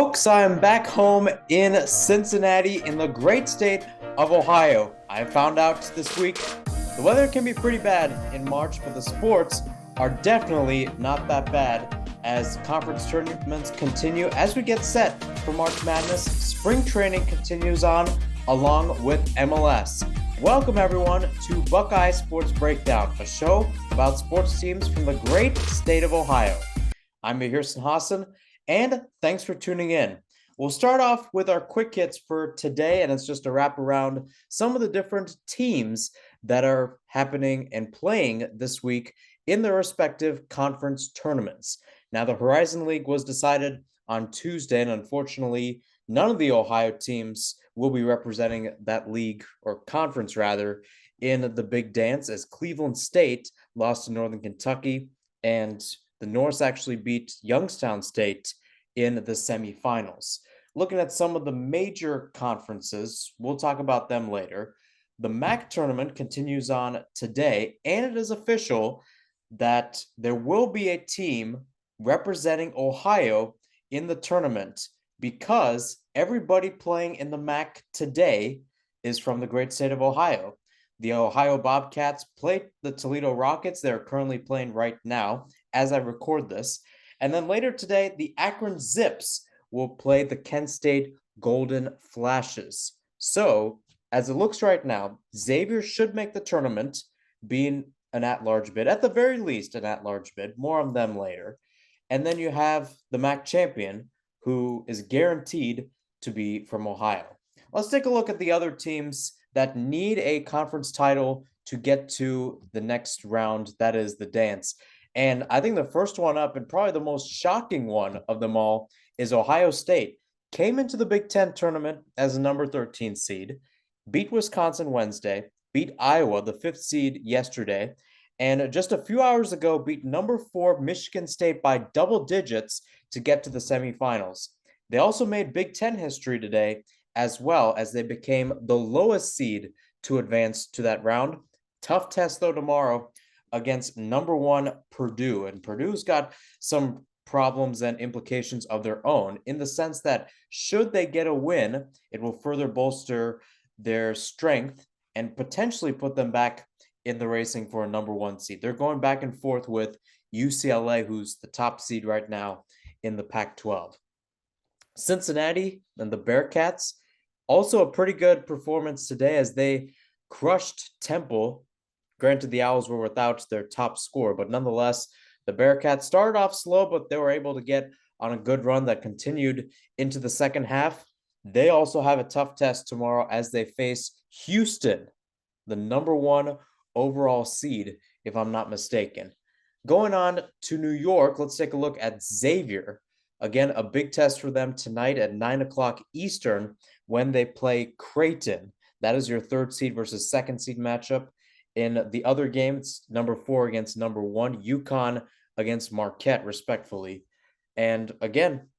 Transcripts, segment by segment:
Folks, I am back home in Cincinnati in the great state of Ohio. I found out this week the weather can be pretty bad in March, but the sports are definitely not that bad as conference tournaments continue as we get set for March Madness. Spring training continues on along with MLS. Welcome everyone to Buckeye Sports Breakdown, a show about sports teams from the great state of Ohio. I'm Mahirson Hassan, and thanks for tuning in. We'll start off with our quick hits for today, and it's just a wrap around some of the different teams that are happening and playing this week in their respective conference tournaments. Now, the Horizon League was decided on Tuesday, and unfortunately, none of the Ohio teams will be representing that league, or conference rather, in the big dance, as Cleveland State lost to Northern Kentucky, and the Norse actually beat Youngstown State in the semifinals. Looking at some of the major conferences, we'll talk about them later. The MAC tournament continues on today, and it is official that there will be a team representing Ohio in the tournament because everybody playing in the MAC today is from the great state of Ohio. The Ohio Bobcats played the Toledo Rockets. They're currently playing right now as I record this. And then later today, the Akron Zips will play the Kent State Golden Flashes. So, as it looks right now, Xavier should make the tournament, being an at-large bid, at the very least an at-large bid. More on them later. And then you have the MAC champion, who is guaranteed to be from Ohio. Let's take a look at the other teams that need a conference title to get to the next round, that is the dance. And I think the first one up, and probably the most shocking one of them all, is Ohio State. Came into the Big Ten tournament as a number 13 seed, beat Wisconsin Wednesday, beat Iowa, the 5th seed, yesterday, and just a few hours ago beat number 4 Michigan State by double digits to get to the semifinals. They also made Big Ten history today, as well as they became the lowest seed to advance to that round. Tough test, though, tomorrow against number 1 Purdue. And Purdue's got some problems and implications of their own in the sense that should they get a win, it will further bolster their strength and potentially put them back in the racing for a number 1 seed. They're going back and forth with UCLA, who's the top seed right now in the Pac-12. Cincinnati and the Bearcats, also a pretty good performance today as they crushed Temple. Granted, the Owls were without their top scorer, but nonetheless, the Bearcats started off slow, but they were able to get on a good run that continued into the second half. They also have a tough test tomorrow as they face Houston, the number 1 overall seed, if I'm not mistaken. Going on to New York, let's take a look at Xavier. Again, a big test for them tonight at 9 o'clock Eastern when they play Creighton. That is your 3rd seed versus 2nd seed matchup. In the other game, it's number 4 against number 1, UConn against Marquette, respectfully. And again,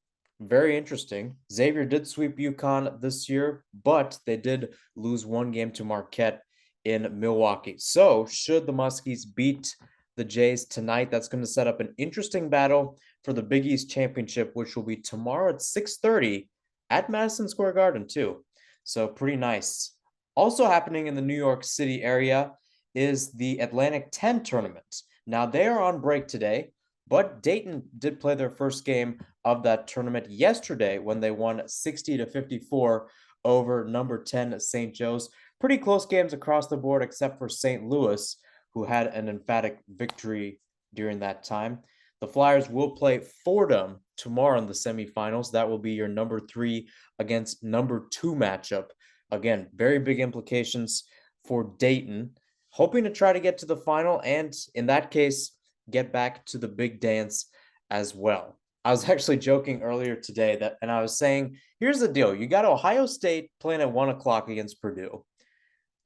very interesting. Xavier did sweep UConn this year, but they did lose 1 game to Marquette in Milwaukee. So, should the Muskies beat the Jays tonight, that's going to set up an interesting battle for the Big East Championship, which will be tomorrow at 6:30 at Madison Square Garden, too. So, pretty nice. Also happening in the New York City area is the Atlantic 10 tournament. Now, they are on break today, but Dayton did play their first game of that tournament yesterday when they won 60-54 over number 10 St. Joe's. Pretty close games across the board, except for St. Louis, who had an emphatic victory during that time. The Flyers will play Fordham tomorrow in the semifinals. That will be your number 3 against number 2 matchup. Again, very big implications for Dayton, hoping to try to get to the final and, in that case, get back to the big dance as well. I was actually joking earlier today and I was saying, here's the deal. You got Ohio State playing at 1 o'clock against Purdue.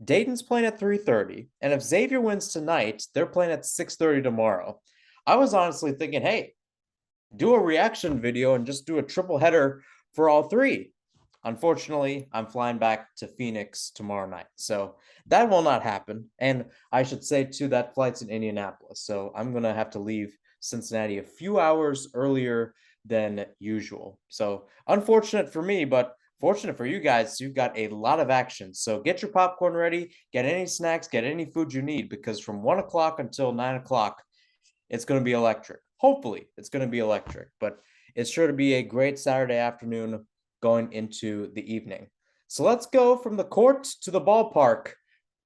Dayton's playing at 3:30, and if Xavier wins tonight, they're playing at 6:30 tomorrow. I was honestly thinking, hey, do a reaction video and just do a triple header for all 3. Unfortunately, I'm flying back to Phoenix tomorrow night, so that will not happen. And I should say, too, that flight's in Indianapolis, so I'm going to have to leave Cincinnati a few hours earlier than usual. So unfortunate for me, but fortunate for you guys, you've got a lot of action. So get your popcorn ready, get any snacks, get any food you need, because from 1 o'clock until 9 o'clock, it's going to be electric. Hopefully, it's going to be electric, but it's sure to be a great Saturday afternoon going into the evening. So let's go from the court to the ballpark.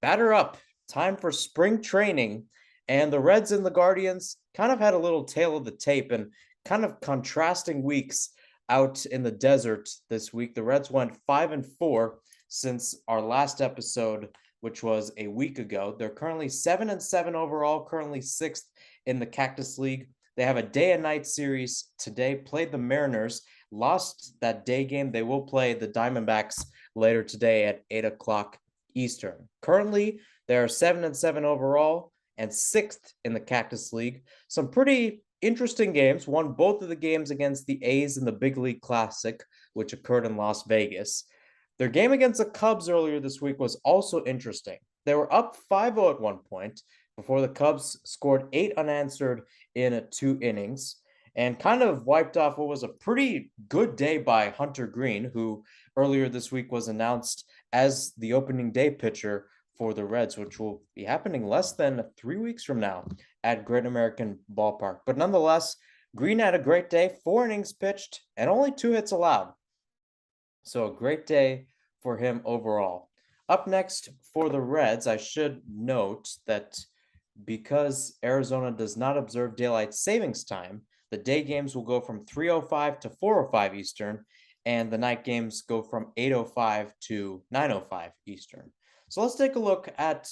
Batter up. Time for spring training. And the Reds and the Guardians kind of had a little tail of the tape and kind of contrasting weeks out in the desert this week. The Reds went 5-4 since our last episode, which was a week ago. They're currently 7-7 overall, currently sixth in the Cactus League. They have a day and night series today, played the Mariners, lost that day game. They will play the Diamondbacks later today at 8 o'clock Eastern. Currently, they are 7-7 overall and sixth in the Cactus League. Some pretty interesting games. Won both of the games against the A's in the Big League Classic, which occurred in Las Vegas. Their game against the Cubs earlier this week was also interesting. They were up 5-0 at one point before the Cubs scored 8 unanswered in 2 innings and kind of wiped off what was a pretty good day by Hunter Green, who earlier this week was announced as the opening day pitcher for the Reds, which will be happening less than 3 weeks from now at Great American Ballpark. But nonetheless, Green had a great day, 4 innings pitched, and only 2 hits allowed. So a great day for him overall. Up next for the Reds, I should note that because Arizona does not observe daylight savings time, the day games will go from 3:05 to 4:05 Eastern, and the night games go from 8:05 to 9:05 Eastern. So let's take a look at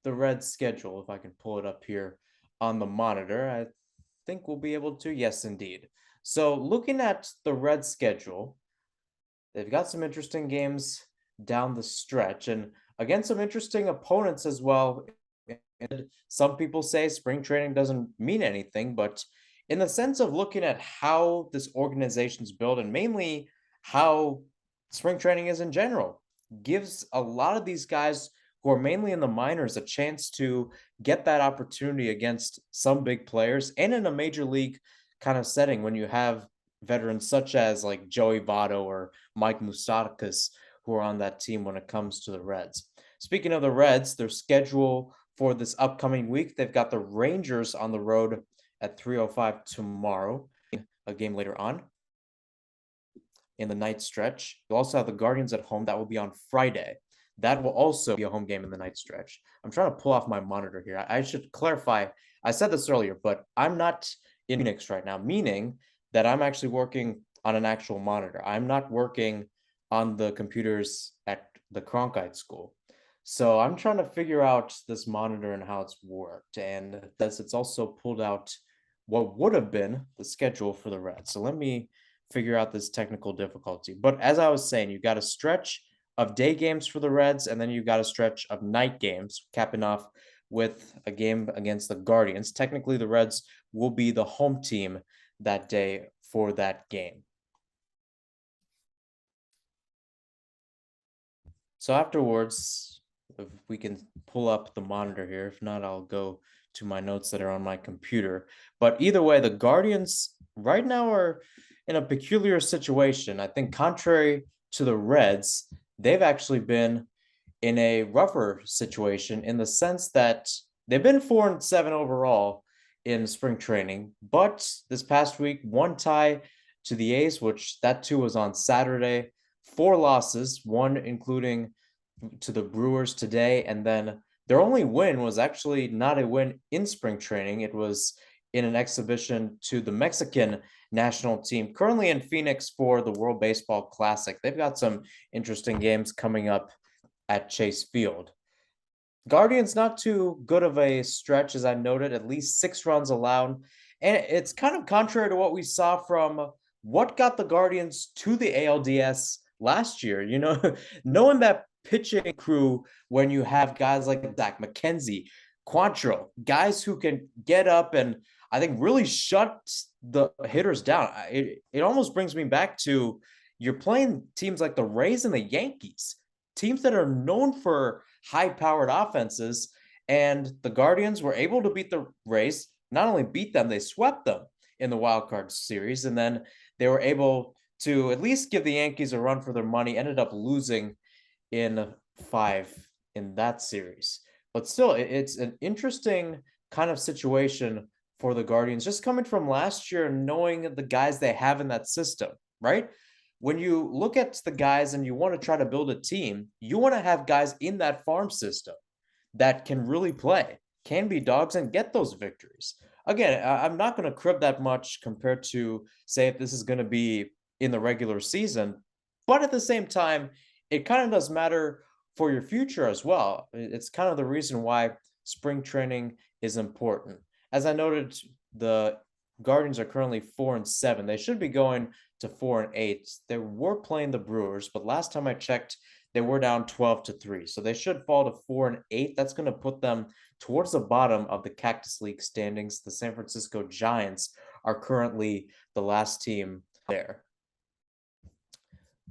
the Reds schedule, if I can pull it up here on the monitor. I think we'll be able to. Yes, indeed. So looking at the Reds schedule, they've got some interesting games down the stretch and against some interesting opponents as well. And some people say spring training doesn't mean anything, but in the sense of looking at how this organization's built and mainly how spring training is in general, gives a lot of these guys who are mainly in the minors a chance to get that opportunity against some big players and in a major league kind of setting when you have veterans such as like Joey Votto or Mike Moustakas who are on that team when it comes to the Reds. Speaking of the Reds, their schedule for this upcoming week, they've got the Rangers on the road at 3:05 tomorrow, a game later on in the night stretch. You'll also have the Guardians at home. That will be on Friday. That will also be a home game in the night stretch. I'm trying to pull off my monitor here. I should clarify. I said this earlier, but I'm not in Phoenix right now, meaning that I'm actually working on an actual monitor. I'm not working on the computers at the Cronkite School. So I'm trying to figure out this monitor and how it's worked. And thus it's also pulled out what would have been the schedule for the Reds. So let me figure out this technical difficulty. But as I was saying, you got a stretch of day games for the Reds, and then you got a stretch of night games, capping off with a game against the Guardians. Technically, the Reds will be the home team that day for that game. So afterwards, if we can pull up the monitor here, if not, I'll go to my notes that are on my computer. But either way, the Guardians right now are in a peculiar situation. I think contrary to the Reds, they've actually been in a rougher situation in the sense that they've been 4-7 overall in spring training, but this past week, one tie to the A's, which that too was on Saturday, 4 losses, one including to the Brewers today, and then their only win was actually not a win in spring training. It was in an exhibition to the Mexican national team, currently in Phoenix for the World Baseball Classic. They've got some interesting games coming up at Chase Field. Guardians, not too good of a stretch, as I noted, at least 6 runs allowed. And it's kind of contrary to what we saw from what got the Guardians to the ALDS last year. You know, knowing that pitching crew when you have guys like Zach McKenzie, Quantrill, guys who can get up and I think really shut the hitters down. It almost brings me back to you're playing teams like the Rays and the Yankees, teams that are known for high-powered offenses, and the Guardians were able to beat the Rays. Not only beat them, they swept them in the wild card series, and then they were able to at least give the Yankees a run for their money. Ended up losing in 5 in that series. But still, it's an interesting kind of situation for the Guardians, just coming from last year and knowing the guys they have in that system, right? When you look at the guys and you want to try to build a team, you want to have guys in that farm system that can really play, can be dogs, and get those victories. Again, I'm not going to crib that much compared to, say, if this is going to be in the regular season. But at the same time, it kind of does matter for your future as well. It's kind of the reason why spring training is important. As I noted, the Guardians are currently 4-7. They should be going to 4-8. They were playing the Brewers, but last time I checked, they were down 12-3. So they should fall to 4-8. That's going to put them towards the bottom of the Cactus League standings. The San Francisco Giants are currently the last team there.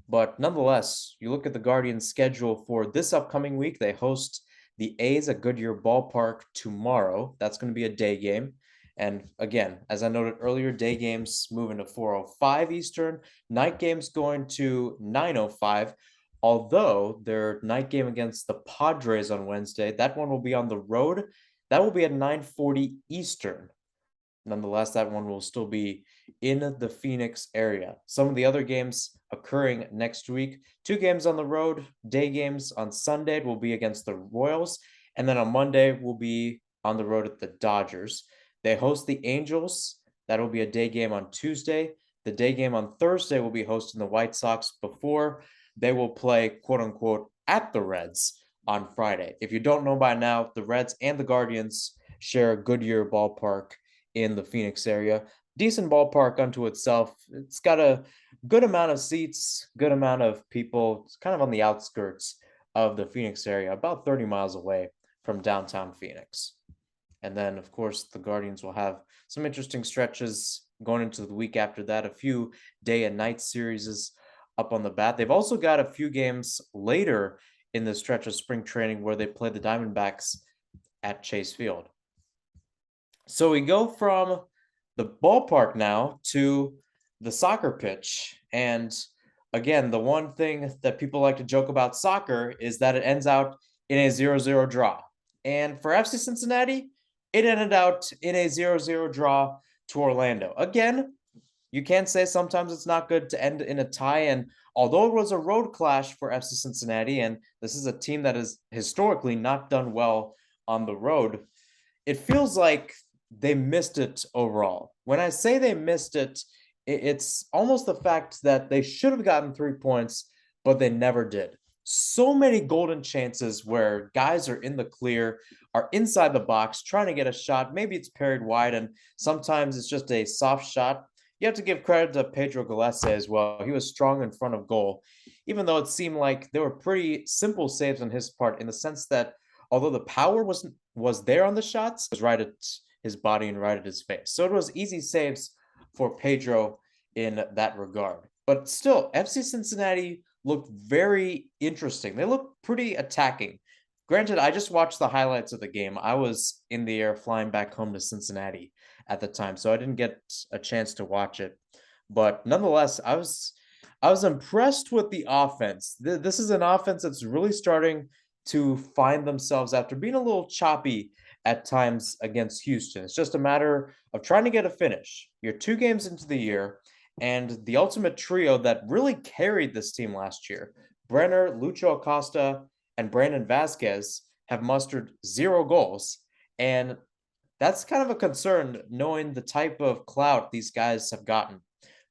But nonetheless, you look at the Guardians' schedule for this upcoming week. They host the A's at Goodyear Ballpark tomorrow. That's going to be a day game. And again, as I noted earlier, day games moving to 4:05 Eastern, night games going to 9:05. Although their night game against the Padres on Wednesday, that one will be on the road. That will be at 9:40 Eastern. Nonetheless, that one will still be in the Phoenix area. Some of the other games occurring next week, 2 games on the road, day games on Sunday will be against the Royals, and then on Monday will be on the road at the Dodgers. They host the Angels. That will be a day game on Tuesday. The day game on Thursday will be hosting the White Sox before they will play, quote unquote, at the Reds on Friday. If you don't know by now, the Reds and the Guardians share a Goodyear Ballpark in the Phoenix area. Decent ballpark unto itself. It's got a good amount of seats, good amount of people. It's kind of on the outskirts of the Phoenix area, about 30 miles away from downtown Phoenix. And then, of course, the Guardians will have some interesting stretches going into the week after that. A few day and night series up on the bat. They've also got a few games later in the stretch of spring training where they play the Diamondbacks at Chase Field. So we go from the ballpark now to the soccer pitch. And again, the one thing that people like to joke about soccer is that it ends out in a 0-0 draw. And for FC Cincinnati, it ended out in a 0-0 draw to Orlando. Again, you can say sometimes it's not good to end in a tie. And although it was a road clash for FC Cincinnati, and this is a team that has historically not done well on the road, it feels like they missed it overall. When I say they missed it, it's almost the fact that they should have gotten 3 points, but they never did. So many golden chances where guys are in the clear, are inside the box, trying to get a shot. Maybe it's parried wide, and sometimes it's just a soft shot. You have to give credit to Pedro Gallese as well. He was strong in front of goal, even though it seemed like they were pretty simple saves on his part, in the sense that although the power was there on the shots, it was right at his body and right at his face. So it was easy saves for Pedro in that regard. But still, FC Cincinnati looked very interesting. They looked pretty attacking. Granted, I just watched the highlights of the game. I was in the air flying back home to Cincinnati at the time, so I didn't get a chance to watch it. But nonetheless, I was impressed with the offense. This is an offense that's really starting to find themselves after being a little choppy at times against Houston. It's just a matter of trying to get a finish. You're 2 games into the year, and the ultimate trio that really carried this team last year, Brenner, Lucho Acosta, and Brandon Vasquez, have mustered 0 goals. And that's kind of a concern, knowing the type of clout these guys have gotten.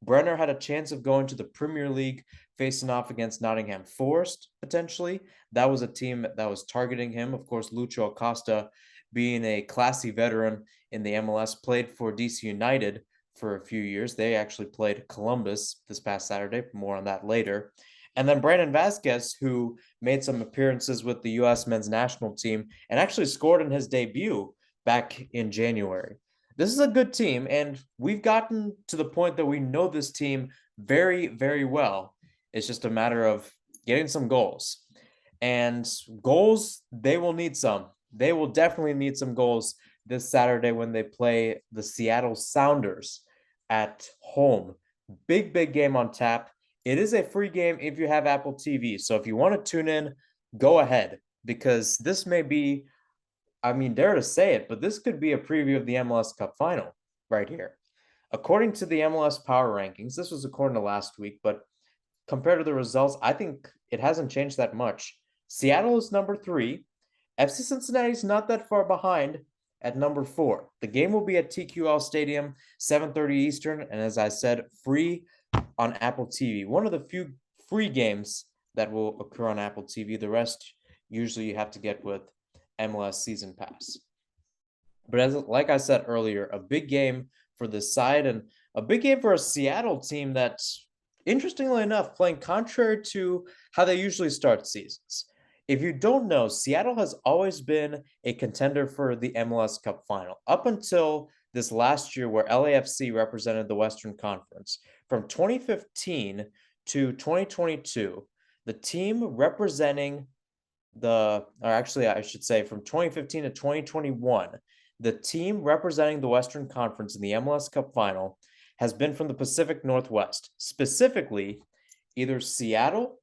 Brenner had a chance of going to the Premier League, facing off against Nottingham Forest, potentially. That was a team that was targeting him. Of course, Lucho Acosta, being a classy veteran in the MLS, played for DC United for a few years. They actually played Columbus this past Saturday. More on that later. And then Brandon Vasquez, who made some appearances with the U.S. men's national team and actually scored in his debut back in January. This is a good team, and we've gotten to the point that we know this team very, very well. It's just a matter of getting some goals. And goals, they will need some. They will definitely need some goals this Saturday when they play the Seattle Sounders. at home. Big game on tap. It is a free game if you have Apple TV. So if you want to tune in, go ahead because this may be, I mean, dare to say it, but this could be a preview of the MLS Cup final right here. According to the MLS Power Rankings, this was according to last week, but compared to the results, I think it hasn't changed that much. Seattle is number 3. FC Cincinnati is not that far behind at number 4. The game will be at TQL Stadium, 7:30 Eastern, and as I said, free on Apple TV. One of the few free games that will occur on Apple TV. The rest usually you have to get with MLS Season Pass. But as like I said earlier, a big game for this side and a big game for a Seattle team that's interestingly enough playing contrary to how they usually start seasons. If you don't know, Seattle has always been a contender for the MLS Cup final up until this last year where LAFC represented the Western Conference. From 2015 to 2022, the team representing or actually I should say from 2015 to 2021, the team representing the Western Conference in the MLS Cup final has been from the Pacific Northwest, specifically either Seattle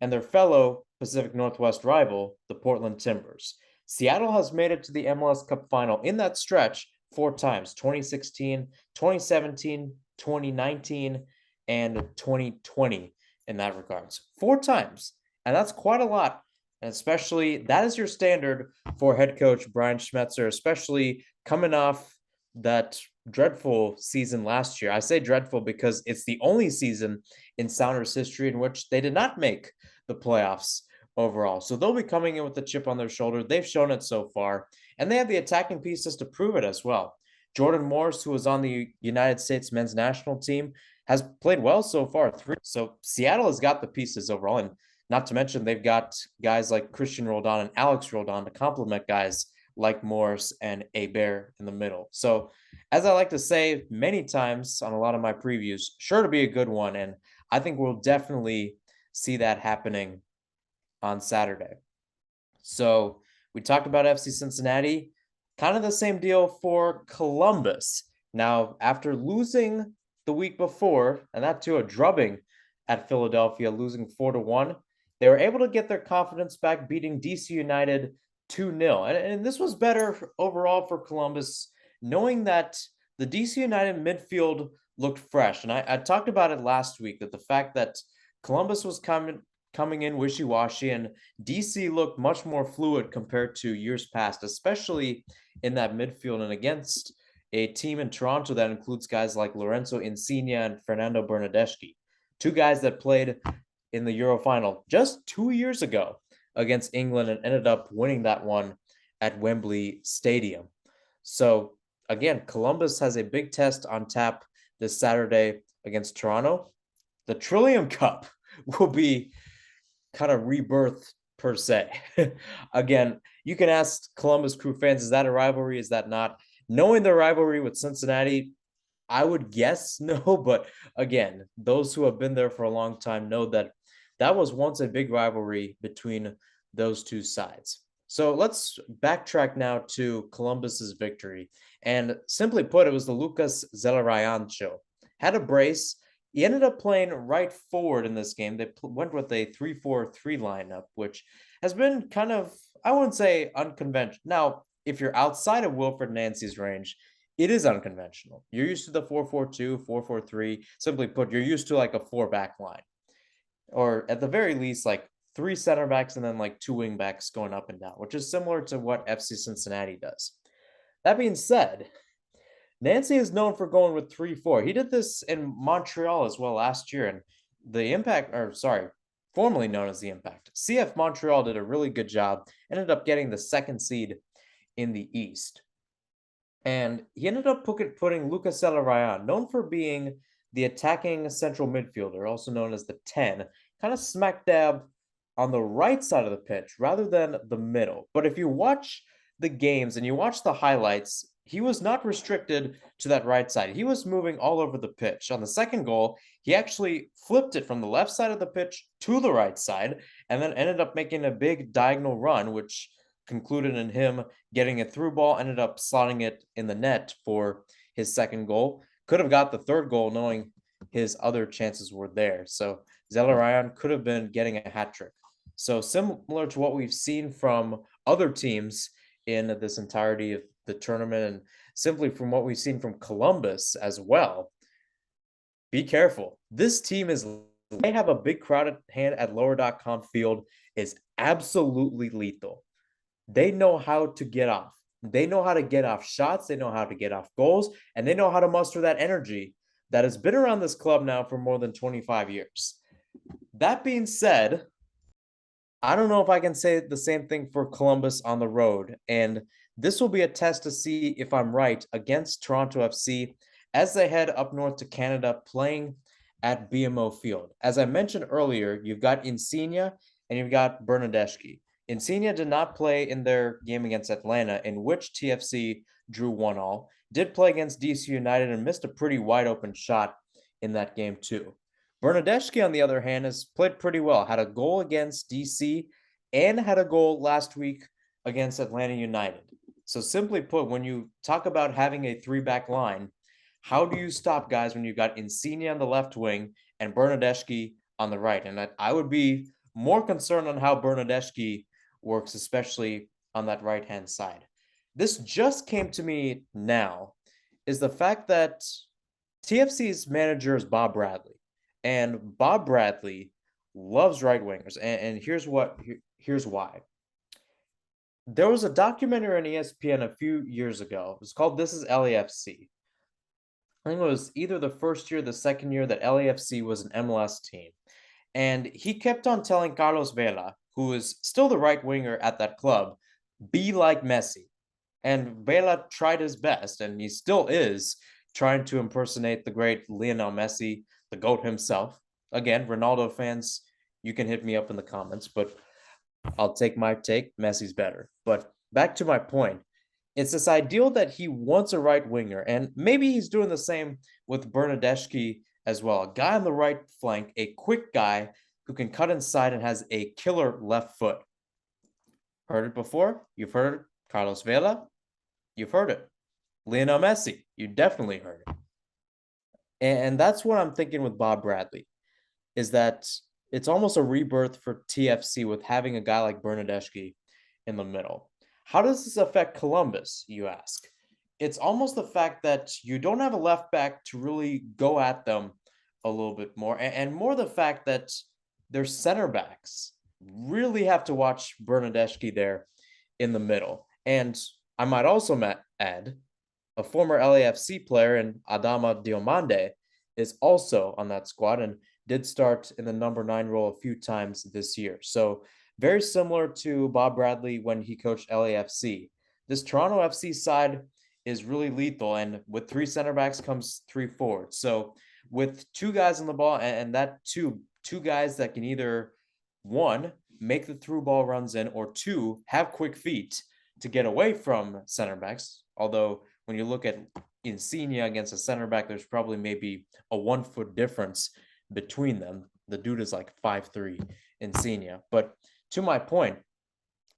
and their fellow Pacific Northwest rival, the Portland Timbers. Seattle has made it to the MLS Cup final in that stretch 4 times, 2016, 2017, 2019, and 2020 in that regards. 4 times, and that's quite a lot. And especially that is your standard for head coach Brian Schmetzer, especially coming off that dreadful season last year. I say dreadful because it's the only season in Sounders history in which they did not make the playoffs overall. So they'll be coming in with the chip on their shoulder. They've shown it so far, and they have the attacking pieces to prove it as well. Jordan Morris, who was on the United States men's national team, has played well so far. So Seattle has got the pieces overall, and not to mention, they've got guys like Christian Roldan and Alex Roldan to complement guys like Morris and Hebert in the middle. So, as I like to say many times on a lot of my previews, sure to be a good one. And I think we'll definitely see that happening on Saturday. So, we talked about FC Cincinnati, kind of the same deal for Columbus. Now, after losing the week before, and that too a drubbing at Philadelphia, losing 4-1, they were able to get their confidence back, beating DC United 2-0. And this was better overall for Columbus, knowing that the DC United midfield looked fresh. And I talked about it last week, that the fact that Columbus was coming in wishy-washy and DC looked much more fluid compared to years past, especially in that midfield and against a team in Toronto that includes guys like Lorenzo Insigne and Fernando Bernardeschi, 2 guys that played in the Euro final just 2 years ago against England and ended up winning that one at Wembley Stadium. So again, Columbus has a big test on tap this Saturday against Toronto. The Trillium Cup will be kind of rebirth per se. Again, you can ask Columbus Crew fans, is that a rivalry? Is that not? Knowing the rivalry with Cincinnati, I would guess no, but again, those who have been there for a long time know that that was once a big rivalry between those two sides. So let's backtrack now to Columbus's victory. And simply put, it was the Lucas Zelarayan show. Had a brace. He ended up playing right forward in this game. They went with a 3-4-3 lineup, which has been kind of, I wouldn't say unconventional. Now, if you're outside of Wilfred Nancy's range, it is unconventional. You're used to the 4-4-2, 4-4-3. Simply put, you're used to like a 4-back line. Or at the very least, like 3 center backs and then like 2 wing backs going up and down, which is similar to what FC Cincinnati does. That being said, Nancy is known for going with 3-4. He did this in Montreal as well last year, and the Impact, formerly known as the Impact, CF Montreal did a really good job, ended up getting the 2nd seed in the East. And he ended up putting Lucas Zelarayan, known for being the attacking central midfielder, also known as the 10, kind of smack dab on the right side of the pitch rather than the middle. But if you watch the games and you watch the highlights, he was not restricted to that right side. He was moving all over the pitch. On the 2nd goal, he actually flipped it from the left side of the pitch to the right side and then ended up making a big diagonal run, which concluded in him getting a through ball, ended up slotting it in the net for his 2nd goal. could have got the third goal knowing his other chances were there. So Zelarayan could have been getting a hat trick. So similar to what we've seen from other teams in this entirety of the tournament, and simply from what we've seen from Columbus as well, be careful. This team is, they have a big crowded hand at lower.com field, is absolutely lethal. They know how to get off. They know how to get off shots. They know how to get off goals, and they know how to muster that energy that has been around this club now for more than 25 years. That being said, I don't know if I can say the same thing for Columbus on the road, and this will be a test to see if I'm right against Toronto FC as they head up north to Canada playing at BMO Field. As I mentioned earlier, you've got Insigne and you've got Bernardeschi. Insigne did not play in their game against Atlanta, in which TFC drew 1-1. Did play against DC United and missed a pretty wide open shot in that game too. Bernardeschi, on the other hand, has played pretty well. Had a goal against DC and had a goal last week against Atlanta United. So simply put, when you talk about having a three-back line, how do you stop guys when you've got Insigne on the left wing and Bernardeschi on the right? And I would be more concerned on how Bernardeschi works, especially on that right-hand side. This just came to me now, is the fact that TFC's manager is Bob Bradley. And Bob Bradley loves right wingers, and here's why. There was a documentary on ESPN a few years ago. It was called "This Is LAFC." I think it was either the first year or the second year that LAFC was an MLS team, and he kept on telling Carlos Vela, who is still the right winger at that club, be like Messi. And Vela tried his best, and he still is trying to impersonate the great Lionel Messi, the GOAT himself. Again, Ronaldo fans, you can hit me up in the comments, but I'll take my take. Messi's better. But back to my point. It's this ideal that he wants a right winger, and maybe he's doing the same with Bernardeschi as well. A guy on the right flank, a quick guy who can cut inside and has a killer left foot. Heard it before? You've heard it. Carlos Vela? You've heard it. Lionel Messi? You definitely heard it. And that's what I'm thinking with Bob Bradley, is that it's almost a rebirth for TFC with having a guy like Bernardeschi in the middle. How does this affect Columbus, you ask? It's almost the fact that you don't have a left back to really go at them a little bit more, and more the fact that their center backs really have to watch Bernardeschi there in the middle. And I might also add, a former LAFC player in Adama Diomande is also on that squad and did start in the number 9 role a few times this year. So very similar to Bob Bradley when he coached LAFC. This Toronto FC side is really lethal, and with 3 center backs comes 3 forwards. So with 2 guys on the ball, and that two guys that can either, 1, make the through ball runs in, or 2, have quick feet to get away from center backs. Although when you look at Insigne against a center back, there's probably maybe a 1-foot difference between them. The dude is like 5'3", Insigne. But to my point,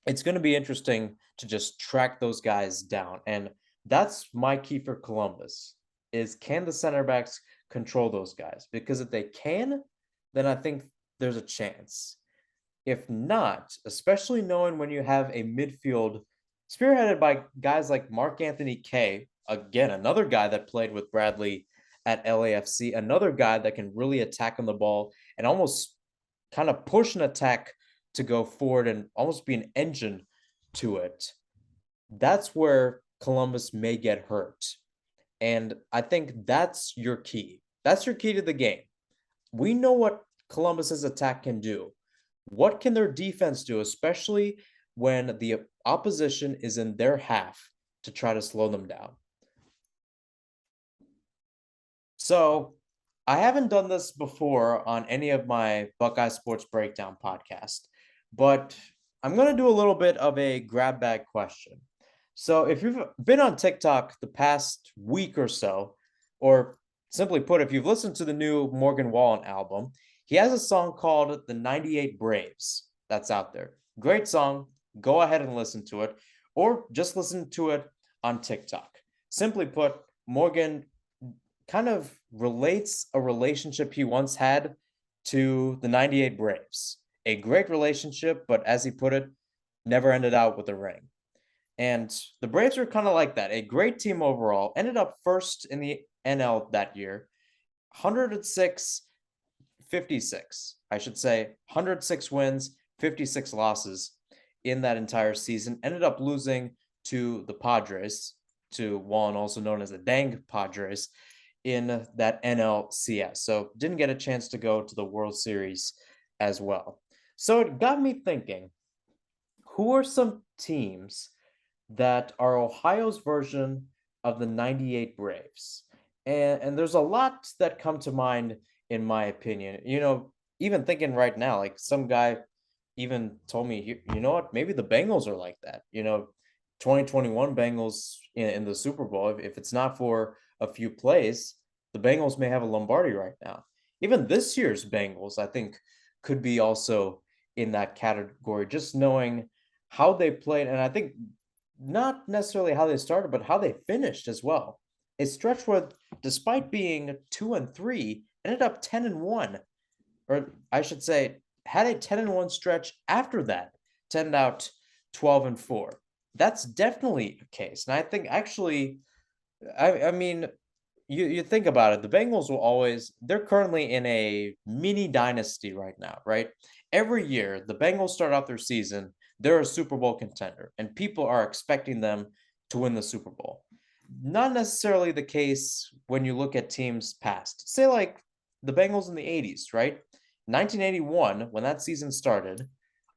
it's going to be interesting to just track those guys down. And that's my key for Columbus, is can the center backs control those guys? Because if they can, then I think there's a chance. If not, especially knowing when you have a midfield spearheaded by guys like Mark-Anthony Kaye, again, another guy that played with Bradley at LAFC, another guy that can really attack on the ball and almost kind of push an attack to go forward and almost be an engine to it. That's where Columbus may get hurt. And I think that's your key. That's your key to the game. We know what Columbus's attack can do. What can their defense do, especially when the opposition is in their half, to try to slow them down? So I haven't done this before on any of my Buckeye Sports Breakdown podcast, but I'm going to do a little bit of a grab bag question. So if you've been on TikTok the past week or so, or simply put, if you've listened to the new Morgan Wallen album, he has a song called The 98 Braves that's out there. Great song. Go ahead and listen to it, or just listen to it on TikTok. Simply put, Morgan kind of relates a relationship he once had to the 98 Braves. A great relationship, but as he put it, never ended out with a ring. And the Braves were kind of like that. A great team overall, ended up first in the NL that year, 106, 56. I should say 106 wins, 56 losses in that entire season. Ended up losing to the Padres, to one also known as the Dang Padres, in that NLCS. So didn't get a chance to go to the World Series as well. So it got me thinking, who are some teams that are Ohio's version of the 98 Braves? And there's a lot that come to mind in my opinion. Even thinking right now, like some guy even told me, you know what, maybe the Bengals are like that. 2021 Bengals in the Super Bowl, if it's not for a few plays, the Bengals may have a Lombardi right now. Even this year's Bengals, I think, could be also in that category, just knowing how they played. And I think not necessarily how they started, but how they finished as well. A stretch where, despite being 2-3, ended up 10-1, or I should say, had a 10-1 stretch after that, 10 out 12-4. That's definitely a case. And I think actually, I mean, you think about it, the Bengals will always, they're currently in a mini dynasty right now, right? Every year, the Bengals start out their season, they're a Super Bowl contender, and people are expecting them to win the Super Bowl. Not necessarily the case when you look at teams past. Say like the Bengals in the 80s, right? 1981, when that season started,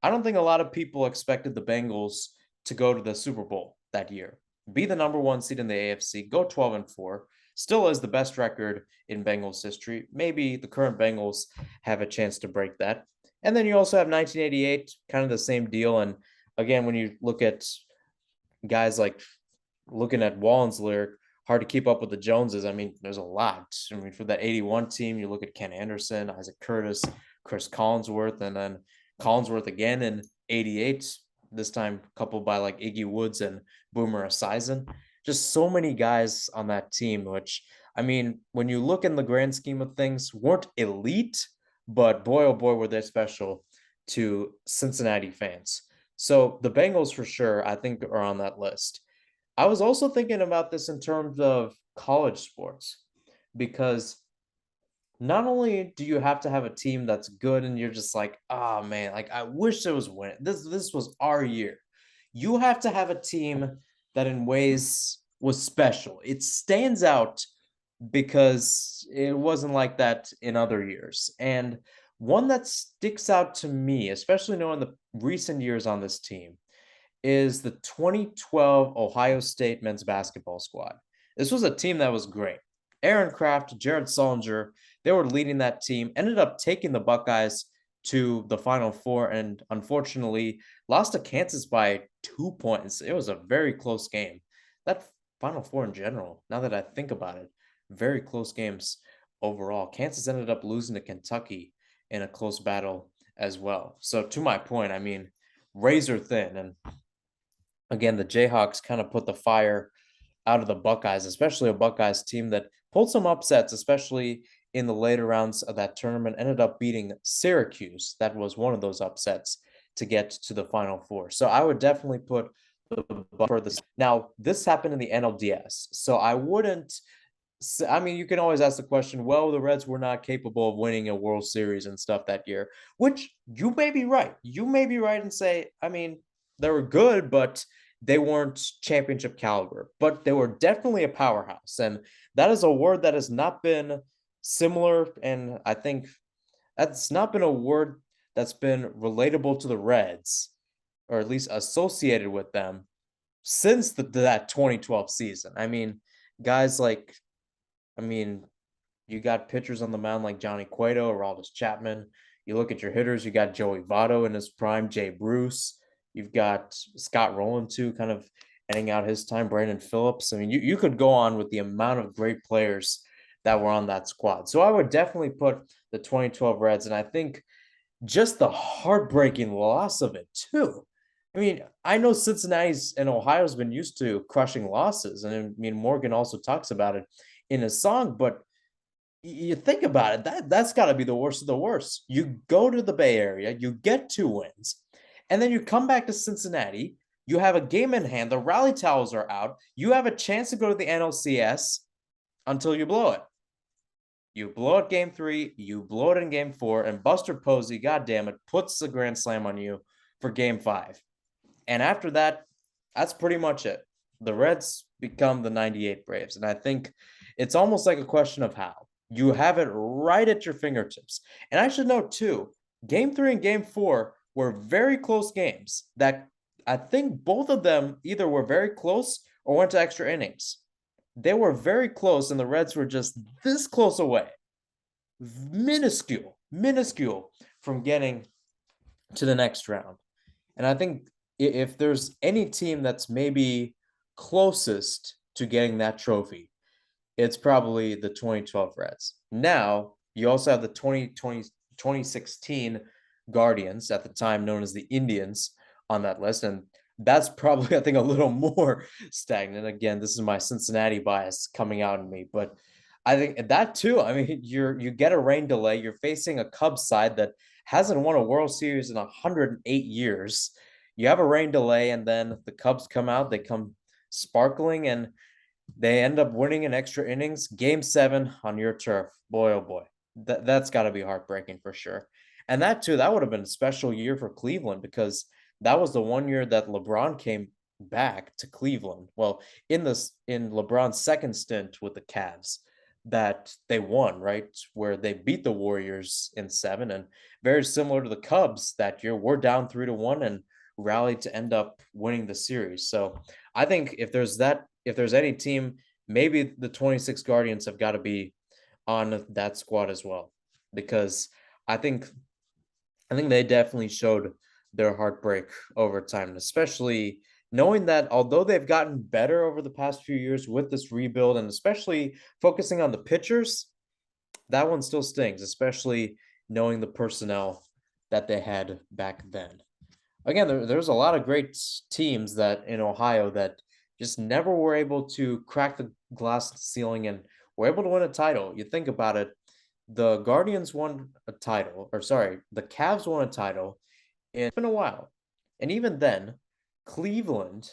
I don't think a lot of people expected the Bengals to go to the Super Bowl that year, be the number one seed in the AFC, go 12-4, still is the best record in Bengals history. Maybe the current Bengals have a chance to break that. And then you also have 1988, kind of the same deal. And again, when you look at guys like looking at Wallen's lyric, hard to keep up with the Joneses. I mean, there's a lot. I mean, for that 81 team, you look at Ken Anderson, Isaac Curtis, Chris Collinsworth, and then Collinsworth again in 88, this time coupled by like Iggy Woods and Boomer Esiason. Just so many guys on that team, which, I mean, when you look in the grand scheme of things, weren't elite, but boy, oh boy, were they special to Cincinnati fans. So the Bengals for sure, I think, are on that list. I was also thinking about this in terms of college sports, because not only do you have to have a team that's good and you're just like, oh man, like I wish it was winning. This was our year. You have to have a team that in ways was special. It stands out because it wasn't like that in other years. And one that sticks out to me, especially knowing the recent years on this team, is the 2012 Ohio State men's basketball squad. This was a team that was great. Aaron Kraft, Jared Sullinger, they were leading that team, ended up taking the Buckeyes to the Final Four, and unfortunately lost to Kansas by 2 points. It was a very close game. That Final Four in general, now that I think about it, very close games overall. Kansas ended up losing to Kentucky in a close battle as well. So to my point, I mean, razor thin. And again, the Jayhawks kind of put the fire out of the Buckeyes, especially a Buckeyes team that pulled some upsets, especially in the later rounds of that tournament, ended up beating Syracuse. That was one of those upsets to get to the Final Four. So I would definitely put the for this. Now, this happened in the NLDS, so I wouldn't. I mean, you can always ask the question, well, the Reds were not capable of winning a World Series and stuff that year, which you may be right. You may be right and say, I mean, they were good, but they weren't championship caliber, but they were definitely a powerhouse. And that is a word that has not been similar. And I think that's not been a word that's been relatable to the Reds, or at least associated with them, since that 2012 season. I mean, guys like, I mean, you got pitchers on the mound like Johnny Cueto, Aroldis Chapman. You look at your hitters, you got Joey Votto in his prime, Jay Bruce. You've got Scott Rowland, too, kind of ending out his time, Brandon Phillips. I mean, you could go on with the amount of great players that were on that squad. So I would definitely put the 2012 Reds, and I think just the heartbreaking loss of it, too. I mean, I know Cincinnati's and Ohio's been used to crushing losses, and I mean, Morgan also talks about it in his song, but you think about it, that's got to be the worst of the worst. You go to the Bay Area, you get 2 wins, and then you come back to Cincinnati. You have a game in hand. The rally towels are out. You have a chance to go to the NLCS until you blow it. You blow it game 3, you blow it in game 4, and Buster Posey, goddamn it, puts the grand slam on you for game 5. And after that, that's pretty much it. The Reds become the 98 Braves. And I think it's almost like a question of how. You have it right at your fingertips. And I should note, too, game 3 and game 4 were very close games that I think both of them either were very close or went to extra innings. They were very close, and the Reds were just this close away. Minuscule from getting to the next round. And I think if there's any team that's maybe closest to getting that trophy, it's probably the 2012 Reds. Now, you also have the 2016 Guardians, at the time known as the Indians, on that list. And that's probably, I think, a little more stagnant. Again, this is my Cincinnati bias coming out in me. But I think that, too, I mean, you get a rain delay. You're facing a Cubs side that hasn't won a World Series in 108 years. You have a rain delay, and then the Cubs come out. They come sparkling, and they end up winning in extra innings. Game 7 on your turf. Boy, oh boy. That's got to be heartbreaking for sure. And that, too, that would have been a special year for Cleveland, because that was the one year that LeBron came back to Cleveland. Well, in LeBron's second stint with the Cavs, that they won, right? Where they beat the Warriors in 7, and very similar to the Cubs that year, we're down 3-1 and rallied to end up winning the series. So I think if there's any team, maybe the 26 Guardians have got to be on that squad as well, because I think they definitely showed their heartbreak over time, and especially knowing that although they've gotten better over the past few years with this rebuild, and especially focusing on the pitchers, that one still stings, especially knowing the personnel that they had back then. Again, there's a lot of great teams that in Ohio that just never were able to crack the glass ceiling and were able to win a title. You think about it, the Guardians won a title, the Cavs won a title. It's been a while. And even then, Cleveland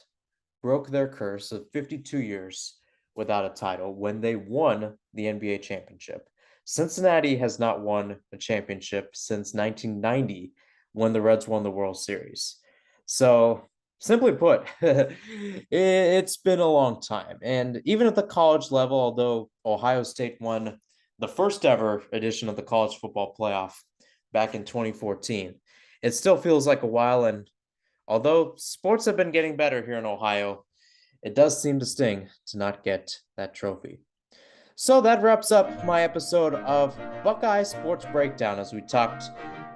broke their curse of 52 years without a title when they won the NBA championship. Cincinnati has not won a championship since 1990 when the Reds won the World Series. So, simply put, it's been a long time. And even at the college level, although Ohio State won the first ever edition of the college football playoff back in 2014, it still feels like a while, and although sports have been getting better here in Ohio, it does seem to sting to not get that trophy. So that wraps up my episode of Buckeye Sports Breakdown, as we talked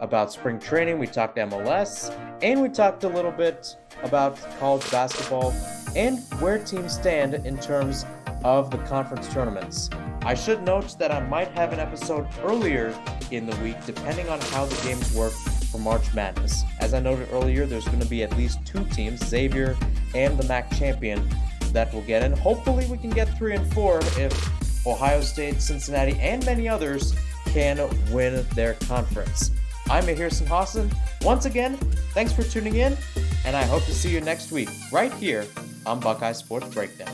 about spring training, we talked MLS, and we talked a little bit about college basketball and where teams stand in terms of the conference tournaments. I should note that I might have an episode earlier in the week, depending on how the games work for March Madness. As I noted earlier, there's going to be at least 2 teams, Xavier and the MAC champion, that will get in. Hopefully we can get 3 and 4 if Ohio State, Cincinnati, and many others can win their conference. I'm Mahir Sinhasan. Once again, thanks for tuning in, and I hope to see you next week right here on Buckeye Sports Breakdown.